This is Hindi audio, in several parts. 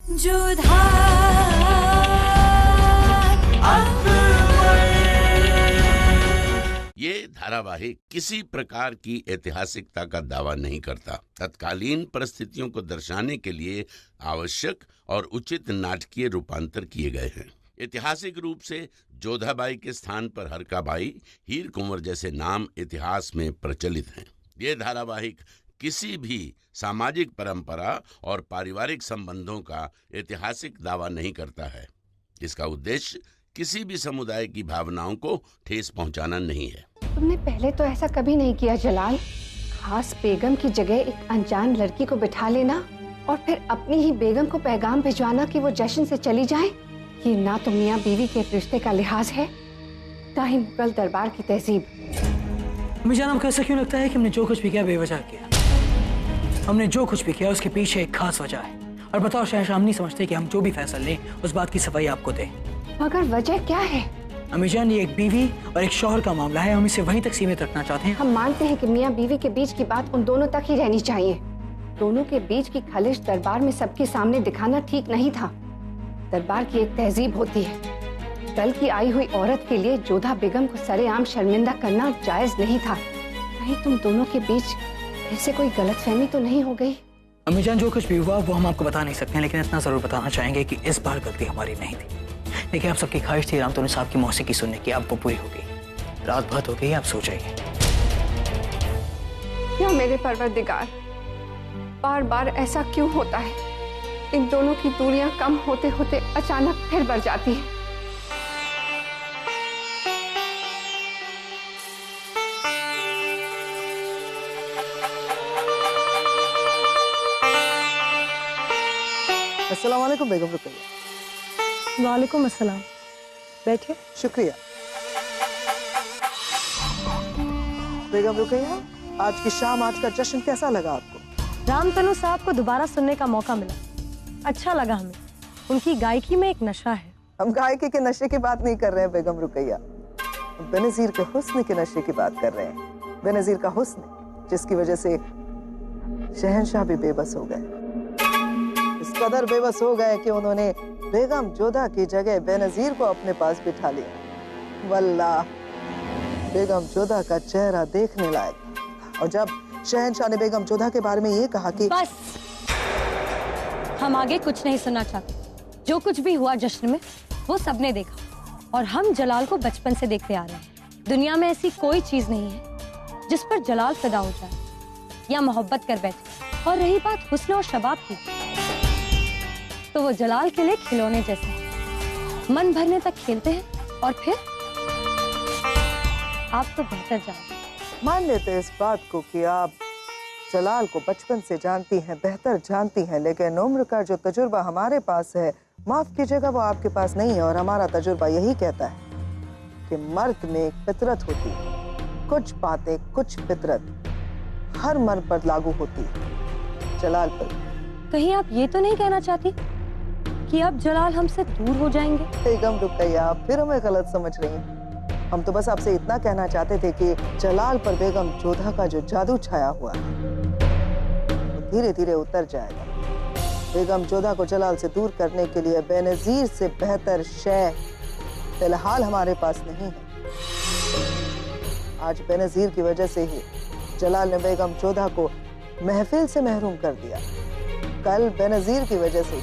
जोधा ये धारावाहिक किसी प्रकार की ऐतिहासिकता का दावा नहीं करता। तत्कालीन परिस्थितियों को दर्शाने के लिए आवश्यक और उचित नाटकीय रूपांतर किए गए हैं। ऐतिहासिक रूप से जोधाबाई के स्थान पर हरकाबाई, हीर कुंवर जैसे नाम इतिहास में प्रचलित हैं। ये धारावाहिक किसी भी सामाजिक परंपरा और पारिवारिक संबंधों का ऐतिहासिक दावा नहीं करता है। इसका उद्देश्य किसी भी समुदाय की भावनाओं को ठेस पहुंचाना नहीं है। तुमने पहले तो ऐसा कभी नहीं किया जलाल। खास बेगम की जगह एक अनजान लड़की को बिठा लेना और फिर अपनी ही बेगम को पैगाम भिजवाना कि वो जश्न से चली जाए। ये ना तो मियाँ बीवी के रिश्ते का लिहाज है, ना ही मुगल दरबार की तहजीब। मुझे जानम कैसा क्यों लगता है कि हमने जो कुछ भी किया बेवजह किया। हमने जो कुछ भी किया उसके पीछे एक खास वजह है। और बताओ शहंशाह, हम नहीं समझते कि हम जो भी फैसला लें उस बात की सफाई आपको दें। मगर वजह क्या है? अमीजान, ये एक बीवी और एक शौहर का मामला है। हम इसे वहीं तक सीमित रखना चाहते हैं। हम मानते हैं कि मियाँ बीवी के बीच की बात उन दोनों तक ही रहनी चाहिए। दोनों के बीच की खलिश दरबार में सबके सामने दिखाना ठीक नहीं था। दरबार की एक तहजीब होती है। कल की आई हुई औरत के लिए जोधा बेगम को सरेआम शर्मिंदा करना जायज नहीं था। कहीं तुम दोनों के बीच ऐसे कोई गलतफहमी तो नहीं हो गई? अमीजान, जो कुछ भी हुआ वो हम आपको बता नहीं सकते हैं, लेकिन इतना जरूर बताना चाहेंगे कि इस बार गलती हमारी नहीं थी। देखिए, आप सबकी ख्वाहिश थी रामतनु साहब की मौसीकी सुनने की, अब वो पूरी हो गई। रात बहुत हो गई, आप सो जाइए। या मेरे परवरदिगार, बार बार ऐसा क्यों होता है? इन दोनों की दूरियां कम होते होते अचानक फिर बढ़ जाती है। अस्सलाम वालेकुम बेगम रुकैया। वालेकुम अस्सलाम। बैठिए। शुक्रिया। बेगम रुकैया, आज की शाम, आज का जश्न कैसा लगा आपको? रामतनु साहब को दोबारा सुनने का मौका मिला, अच्छा लगा हमें। उनकी गायकी में एक नशा है। हम गायकी के नशे की बात नहीं कर रहे हैं बेगम रुकैया, हम बेनजीर के हुस्न के नशे की बात कर रहे हैं। बेनजीर का हुस्न जिसकी वजह से शहंशाह भी बेबस हो गए। इस कदर बेबस हो गए कि उन्होंने बेगम जोधा की जगह बेनजीर को अपने पास बिठा लिया। वल्लाह, बेगम जोधा का चेहरा देखने लायक। और जब शहंशाह ने बेगम जोधा के बारे में ये कहा कि बस, हम आगे कुछ नहीं सुनना चाहते। जो कुछ भी हुआ जश्न में वो सबने देखा, और हम जलाल को बचपन से देखते आ रहे हैं। दुनिया में ऐसी कोई चीज नहीं है जिस पर जलाल फिदा हो जाए या मोहब्बत कर बैठे। और रही बात हुस्न और शबाब की, तो वो जलाल के लिए खिलौने जैसे हैं। मन भरने तक खेलते हैं और फिर आप तो बेहतर जानते हैं। मान लेते हैं इस बात को कि आप जलाल को बचपन से जानती हैं, बेहतर जानती हैं, लेकिन उम्र का जो तजुर्बा हमारे पास है, माफ कीजिएगा, वो आपके पास नहीं है। और हमारा तजुर्बा यही कहता है कि मर्द में एक फितरत होती है। कुछ बातें, कुछ फितरत हर मर्द पर लागू होती है, जलाल पर। कहीं आप ये तो नहीं कहना चाहती कि अब जलाल हमसे दूर हो जाएंगे? बेगम रुकैया, आप फिर हमें गलत समझ रही हैं। हम तो बस आपसे इतना कहना चाहते थे कि जलाल पर बेगम जोधा का जो जादू छाया हुआ है वो धीरे धीरे उतर जाएगा। बेगम जोधा को जलाल से दूर करने के लिए बेनजीर से बेहतर शय फिलहाल हमारे पास नहीं है। आज बेनजीर की वजह से ही जलाल ने बेगम जोधा को महफिल से महरूम कर दिया। कल बेनजीर की वजह से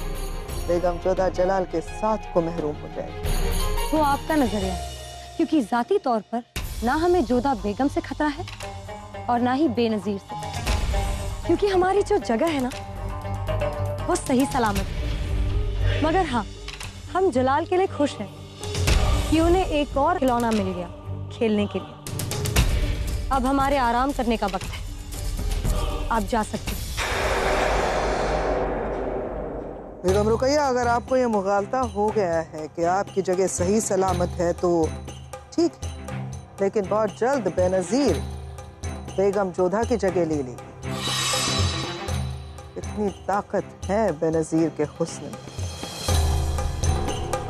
बेगम जोधा जलाल के साथ को महरूम हो जाएगी। वो आपका नजरिया है, क्योंकि जाती तौर पर ना हमें जोधा बेगम से खतरा है और ना ही बेनजीर से, क्योंकि हमारी जो जगह है ना वो सही सलामत है। मगर हाँ, हम जलाल के लिए खुश हैं कि उन्हें एक और खिलौना मिल गया खेलने के लिए। अब हमारे आराम करने का वक्त है, आप जा सकते हैं। बेगम रुकैया, अगर आपको ये मुगालता हो गया है कि आपकी जगह सही सलामत है तो ठीक है, लेकिन बहुत जल्द बेनजीर बेगम जोधा की जगह ले लेगी। इतनी ताकत है बेनजीर के हुस्न में।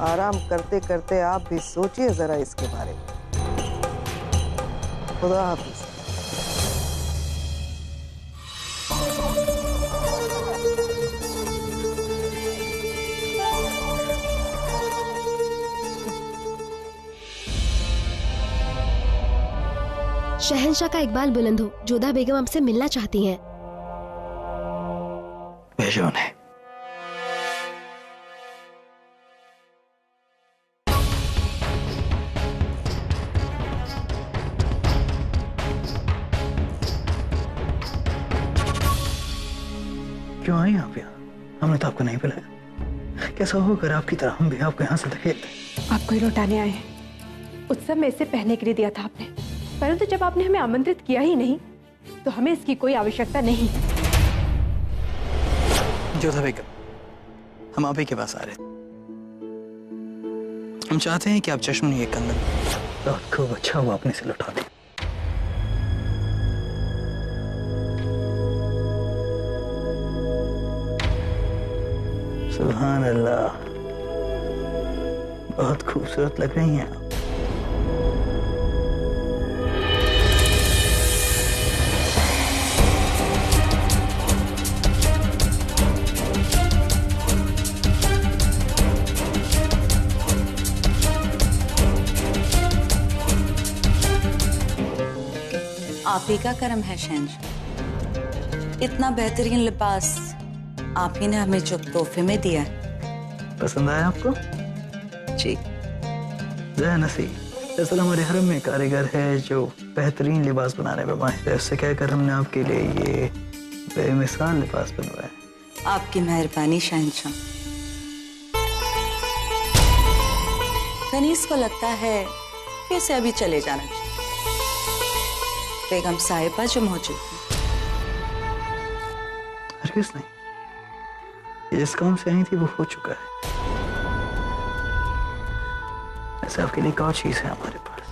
आराम करते करते आप भी सोचिए जरा इसके बारे में। खुदा हाफिज। शहंशाह का इकबाल बुलंद हो, जोधा बेगम आपसे मिलना चाहती हैं। भेजो उन्हें। क्यों आए आप यहाँ? हमने तो आपको नहीं बुलाया। कैसा होकर आपकी तरह हम भी आपको यहाँ से धकेलते? आपको ही लौटाने आए हैं। उत्सव में इसे पहनने के लिए दिया था आपने, परंतु जब आपने हमें आमंत्रित किया ही नहीं तो हमें इसकी कोई आवश्यकता नहीं। जोधा बेगम, हम आप ही के पास आ रहे थे। हम चाहते हैं कि आप जश्न ये कंगन रात खूब अच्छा हुआ अपने से लौटा दें। सुभान अल्लाह, बहुत खूबसूरत लग रही हैं आप। आप ही का करम है शहंशाह, इतना बेहतरीन लिबास आप ही ने हमें जो तोहफे में दिया है। पसंद आया आपको? जी। जय नसीब, दरअसल हमारे हरम में कारीगर है जो बेहतरीन लिबास बनाने में माहिर है। उससे कहकर हमने आपके लिए ये बेमिसाल लिबास बनवाया। आपकी मेहरबानी शहंशाह। कनीज को लगता है कि उसे अभी चले जाना चाहिए। बेगम साहिबा जो मौजूद है। हरगिज़ नहीं, ये जिस काम से आई थी वो हो चुका है। ऐसे आपके लिए एक और चीज है हमारे पास।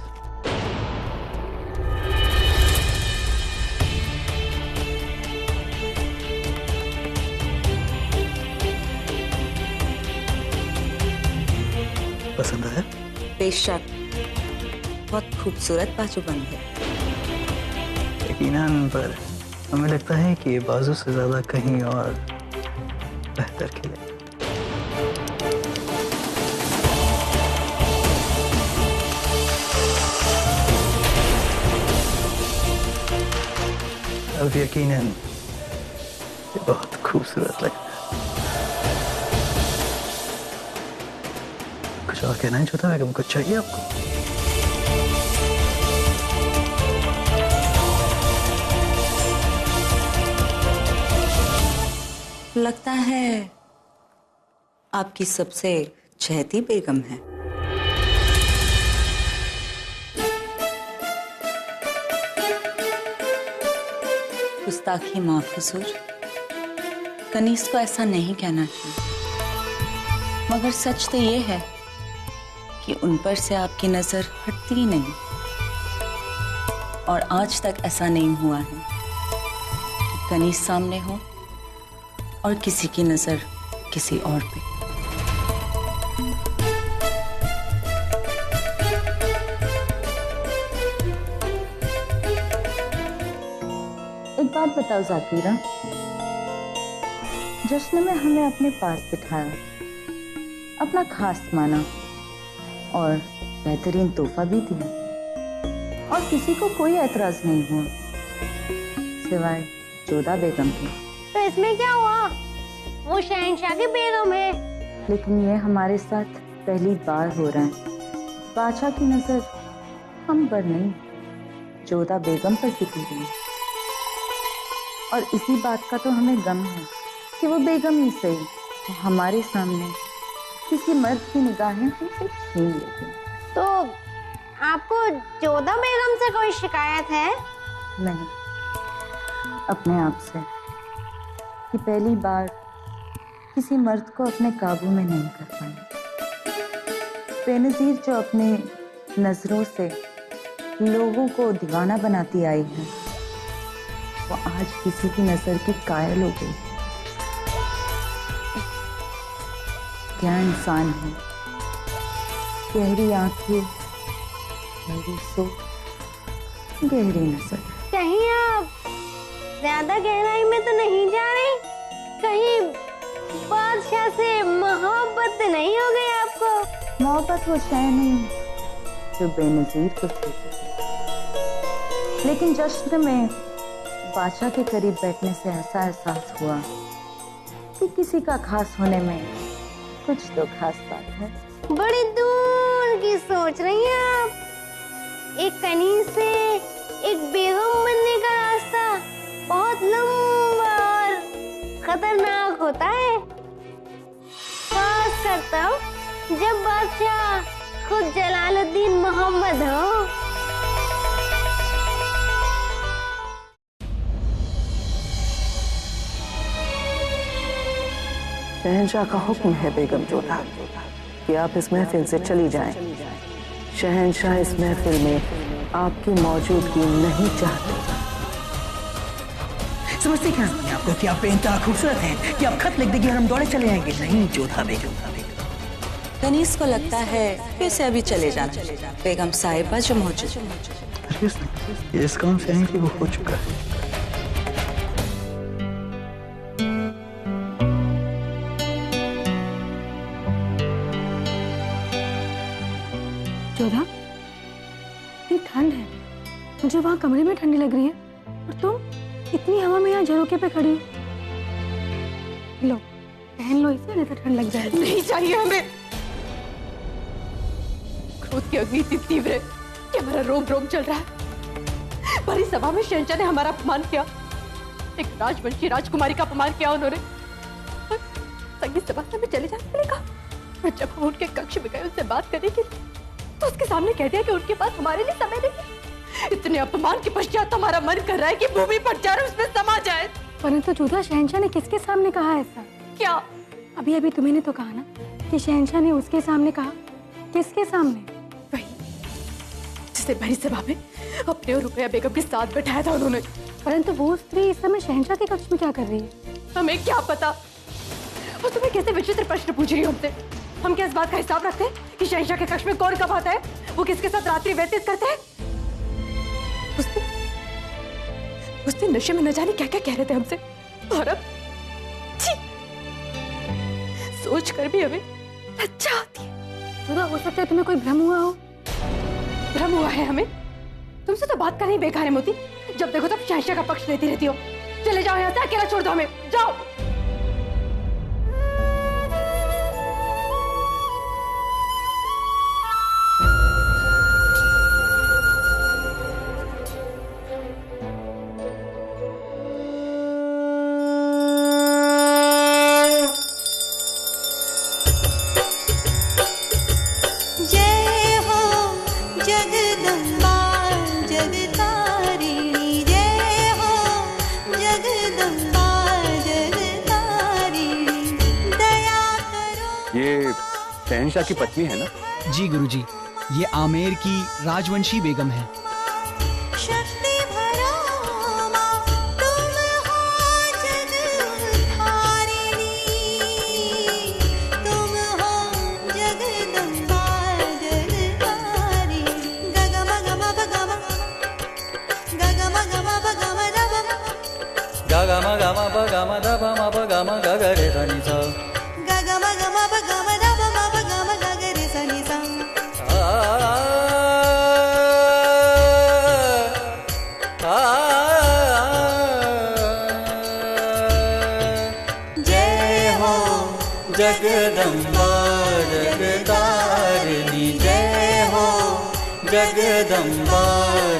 पसंद आया? बेशक, बहुत खूबसूरत बाजूबंद है। यकीनन, पर हमें लगता है कि ये बाजू से ज्यादा कहीं और बेहतर खिले। अब यकीनन ये बहुत खूबसूरत लग रहा है। कुछ और कहना है जोधा बेगम? कुछ चाहिए आपको? लगता है आपकी सबसे चहेती बेगम है। गुस्ताखी माफ हुजूर, कनीज को ऐसा नहीं कहना चाहिए, मगर सच तो ये है कि उन पर से आपकी नजर हटती ही नहीं, और आज तक ऐसा नहीं हुआ है कि कनीज सामने हो और किसी की नजर किसी और पे। एक बात बताओ जाकिरा, जश्न में हमें अपने पास बिठाया, अपना खास माना और बेहतरीन तोहफा भी दिया, और किसी को कोई एतराज नहीं हुआ सिवाय जोधा बेगम के। तो इसमें क्या हुआ? वो शहंशाह की बेगम है। लेकिन ये हमारे साथ पहली बार हो रहा है। बादशाह की नजर हम पर नहीं, जोधा बेगम पर टिकी हुई, और इसी बात का तो हमें गम है कि वो बेगम ही सही, वो हमारे सामने किसी मर्द की निगाहें हमसे छीन लेती। तो आपको जोधा बेगम से कोई शिकायत है? नहीं, अपने आप से कि पहली बार किसी मर्द को अपने काबू में नहीं कर पाई। बेनज़ीर जो अपने नजरों से लोगों को दीवाना बनाती आई है, वो आज किसी की नजर की कायल हो गई। क्या इंसान है, गहरी आंखें, गहरी सोच, गहरी नजर। कहीं आप ज्यादा गहराई में तो नहीं जा रही? कहीं बादशाह से मोहब्बत नहीं हो गई आपको? मोहब्बत वो शय नहीं जो बेनज़ीर को छू सके। लेकिन जश्न में बादशाह के करीब बैठने से ऐसा एहसास हुआ कि किसी का खास होने में कुछ तो खास बात है। बड़ी दूर की सोच रही हैं आप। एक कनीज से एक बेगम बनने का रास्ता बहुत लंबा और खतरनाक होता है, खास कर तब जब बादशाह खुद जलालुद्दीन मोहम्मद हो। शहंशाह का हुक्म है बेगम जोधा कि आप इस महफिल से चली जाएं। शहंशाह इस महफिल में आपकी मौजूदगी नहीं चाहते। समझते क्या हैं आपको कि आप बेइंतहा खूबसूरत हैं कि आप खत लिख देंगे और हम दौड़े चले आएंगे? नहीं जोधा बेगम। कनीज को लगता है कि उसे अभी चले जाना, बेगम साहिबा जो मौजूद। इस काम से नहीं कि वो हो चुका है। जोधा, इतनी ठंड है, मुझे वहाँ कमरे में ठंडी लग रही है और तुम इतनी हवा में यहाँ झरोके पे खड़ी हो। लो पहन लो इसे, नहीं तो ठंड लग जाएगी। नहीं चाहिए हमें। क्रोध की अग्नि इतनी तीव्र है कि हमारा रोम रोम चल रहा है। बड़ी सभा में शहंशाह ने हमारा अपमान किया, एक राजवंशी राजकुमारी का अपमान किया उन्होंने। संगीत सभा से हमें चले जाने के लिए कहा, और जब हम उनके कक्ष में गए उनसे बात करने के लिए तो उसके सामने कह दिया कि उनके पास हमारे लिए समय नहीं। इतने अपमान के पश्चात हमारा मन कर रहा है कि भूमि पर जाकर उसमें समा जाए। परंतु जोधा, शहंशाह ने किसके सामने कहा ऐसा? क्या? अभी अभी तुम्हें तो कहा ना कि शहंशाह ने उसके सामने कहा। किसके सामने? वही जिसे बड़ी सभा में अपने और रुपया बेगम के साथ बैठाया था उन्होंने। परंतु वो स्त्री इस समय शहंशाह के कक्ष में क्या कर रही है? हमें क्या पता। और तुम्हें कैसे विचित्र प्रश्न पूछ रही हो हमसे? हम क्या इस बात का हिसाब रखते हैं कि शहंशाह के कक्ष में कौन कब आता है, वो किसके साथ रात्रि व्यतीत करते हैं? उस दिन नशे में न जाने क्या क्या कह रहे थे हमसे, और अब सोच कर भी हमें लज्जा आती है। जोधा, हो सकता है तुम्हें कोई भ्रम हुआ हो। भ्रम हुआ है हमें? तुमसे तो बात करनी बेकार है मोती, जब देखो तब शहंशाह का पक्ष लेती रहती हो। चले जाओ यहाँ से, अकेला छोड़ दो हमें, जाओ। शहंशाह की पत्नी है ना? जी गुरुजी, ये आमेर की राजवंशी बेगम है। जगदम्बा जगदारिणी जय हो, जगदम्बा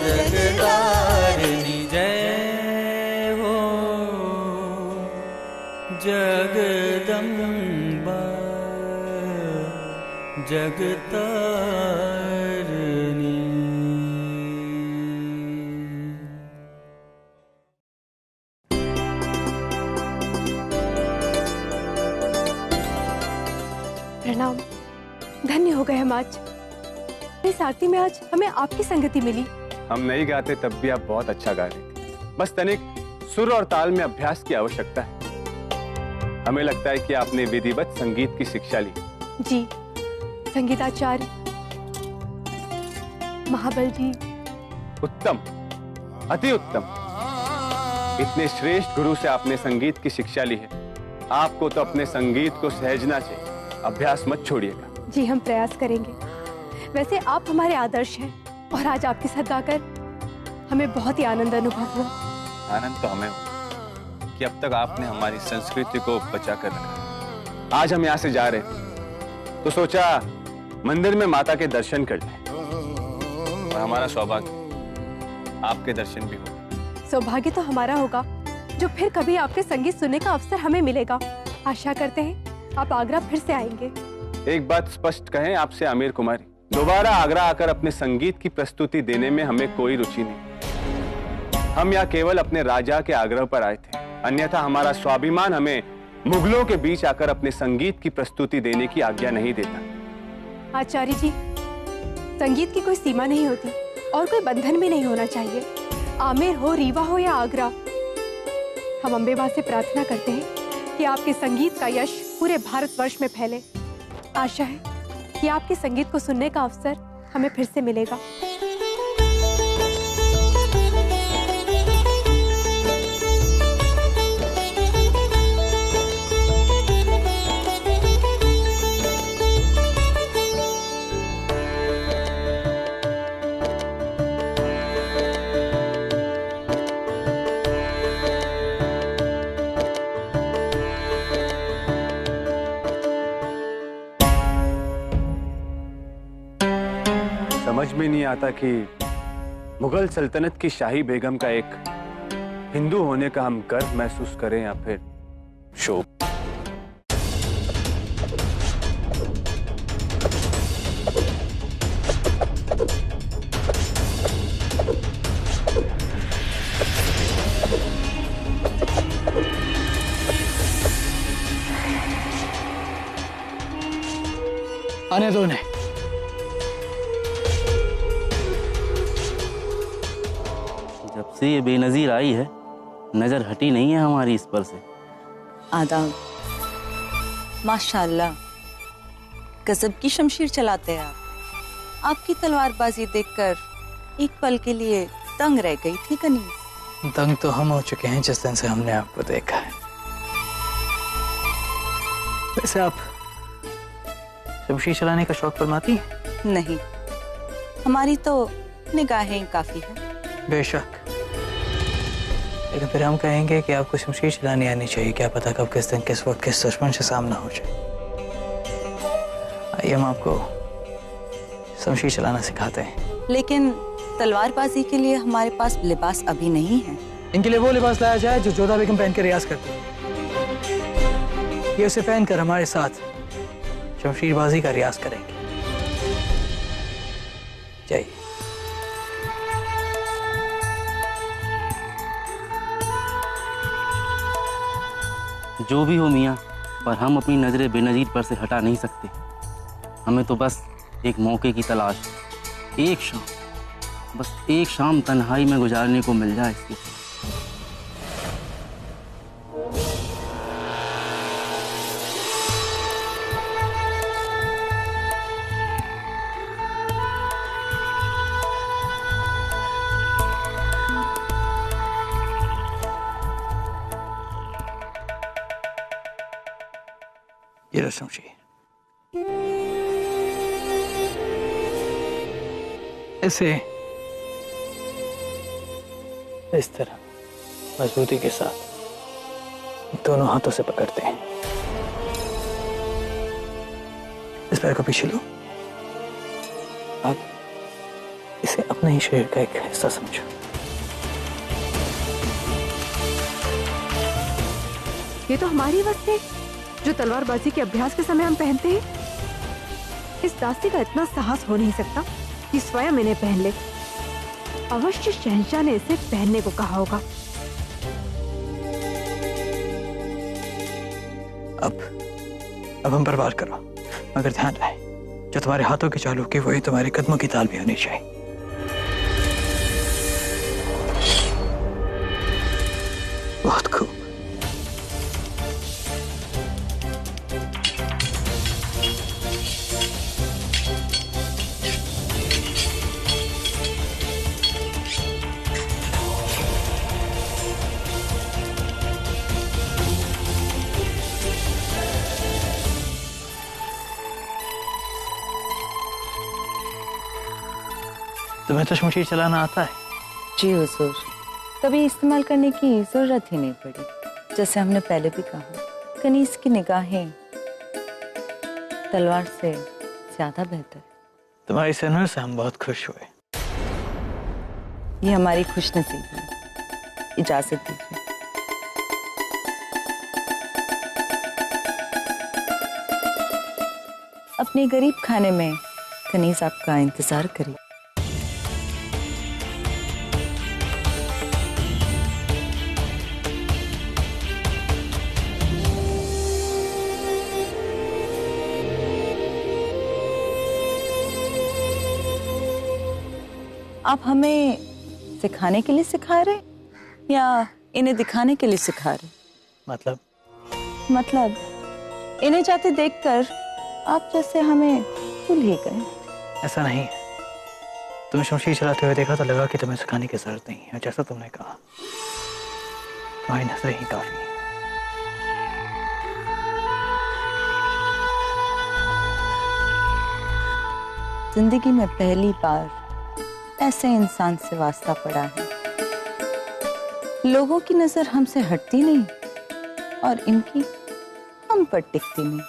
जगदारिणी जय हो, जगदम्बा जगतारिणी। प्रणाम, धन्य हो गए हम आज। इस आरती में आज हमें आपकी संगति मिली। हम नहीं गाते तब भी आप बहुत अच्छा गा रहे थे, बस तनिक सुर और ताल में अभ्यास की आवश्यकता है। हमें लगता है कि आपने विधिवत संगीत की शिक्षा ली। जी, संगीताचार्य महाबल जी। उत्तम, अति उत्तम। इतने श्रेष्ठ गुरु से आपने संगीत की शिक्षा ली है, आपको तो अपने संगीत को सहेजना चाहिए, अभ्यास मत छोड़िएगा। जी, हम प्रयास करेंगे। वैसे आप हमारे आदर्श हैं और आज आपके साथ गाकर हमें बहुत ही आनंद अनुभव हुआ। आनंद तो हमें हो कि अब तक आपने हमारी संस्कृति को बचा कर रखा। आज हम यहाँ से जा रहे थे तो सोचा मंदिर में माता के दर्शन कर लें, और हमारा सौभाग्य आपके दर्शन भी हो। सौभाग्य तो हमारा होगा जो फिर कभी आपके संगीत सुनने का अवसर हमें मिलेगा। आशा करते हैं आप आगरा फिर से आएंगे। एक बात स्पष्ट कहें आपसे आमिर कुमारी, दोबारा आगरा आकर अपने संगीत की प्रस्तुति देने में हमें कोई रुचि नहीं। हम यहाँ केवल अपने राजा के आग्रह पर आए थे, अन्यथा हमारा स्वाभिमान हमें मुगलों के बीच आकर अपने संगीत की प्रस्तुति देने की आज्ञा नहीं देता। आचार्य जी, संगीत की कोई सीमा नहीं होती और कोई बंधन भी नहीं होना चाहिए। आमेर हो, रीवा हो या आगरा, हम अम्बे मां से प्रार्थना करते हैं कि आपके संगीत का यश पूरे भारतवर्ष में फैले। आशा है कि आपके संगीत को सुनने का अवसर हमें फिर से मिलेगा। समझ में नहीं आता कि मुगल सल्तनत की शाही बेगम का एक हिंदू होने का हम गर्व महसूस करें या फिर शोक। आने दो उन्हें। जब से ये बेनजीर आई है नजर हटी नहीं है हमारी इस पर से। आदाब। माशाल्लाह, गजब की शमशीर चलाते हैं आप। आपकी तलवारबाजी देखकर एक पल के लिए दंग रह गई थी कनीज। दंग तो हम हो चुके हैं जिस दिन से हमने आपको देखा है। वैसे आप शमशीर चलाने का शौक फरमाती हैं? नहीं, हमारी तो निगाहें ही काफी है। बेशक, लेकिन फिर हम कहेंगे कि आपको शमशीर चलानी आनी चाहिए। क्या पता कब किस दिन किस वक्त किस दुश्मन से सामना हो जाए। आइए हम आपको शमशीर चलाना सिखाते हैं। लेकिन तलवारबाजी के लिए हमारे पास लिबास अभी नहीं है। इनके लिए वो लिबास लाया जाए जो जोधा बेगम पहन कर रियाज करती है। ये उसे पहनकर हमारे साथ शमशीरबाजी का रियाज करेंगे। जाइए। जो भी हो मियाँ, पर हम अपनी नजरें बेनजीर पर से हटा नहीं सकते। हमें तो बस एक मौके की तलाश, एक शाम, बस एक शाम तन्हाई में गुजारने को मिल जाए इसकी। ये लो शमशीर। इसे इस तरह मजबूती के साथ दोनों हाथों से पकड़ते हैं। इस पैर को पीछे लो। अब इसे अपने ही शरीर का एक हिस्सा समझो। ये तो हमारी वस्त्र है जो तलवारबाजी के अभ्यास के समय हम पहनते हैं। इस दासी का इतना साहस हो नहीं सकता कि स्वयं इन्हें पहन ले। अवश्य शहंशाह ने इसे पहनने को कहा होगा। अब हम पर वार करो, मगर ध्यान रहे जो तुम्हारे हाथों की चाल होगी वही तुम्हारे कदमों की ताल भी होनी चाहिए। बहुत खूब। तुम्हें तो शमशीर चलाना आता है, जी हुजूर, कभी इस्तेमाल करने की जरूरत ही नहीं पड़ी। जैसे हमने पहले भी कहा, कनीज की निगाहें तलवार से ज्यादा बेहतर। तुम्हारी सुनने से हम बहुत खुश हुए। ये हमारी खुशनसीबी है। इजाजत दीजिए। अपने गरीब खाने में कनीज आपका इंतजार करिए। आप हमें सिखाने के लिए सिखा रहे या इन्हें दिखाने के लिए सिखा रहे? मतलब इन्हें जाते देखकर आप जैसे हमें भूल ही गए। ऐसा नहीं है, तुम्हें शमशीर चलाते हुए देखा तो लगा कि तुम्हें सिखाने की जरूरत नहीं है। जैसा तुमने कहा, तुम्हारी नजर ही काफी है। जिंदगी में पहली बार ऐसे इंसान से वास्ता पड़ा है। लोगों की नजर हमसे हटती नहीं और इनकी हम पर टिकती नहीं।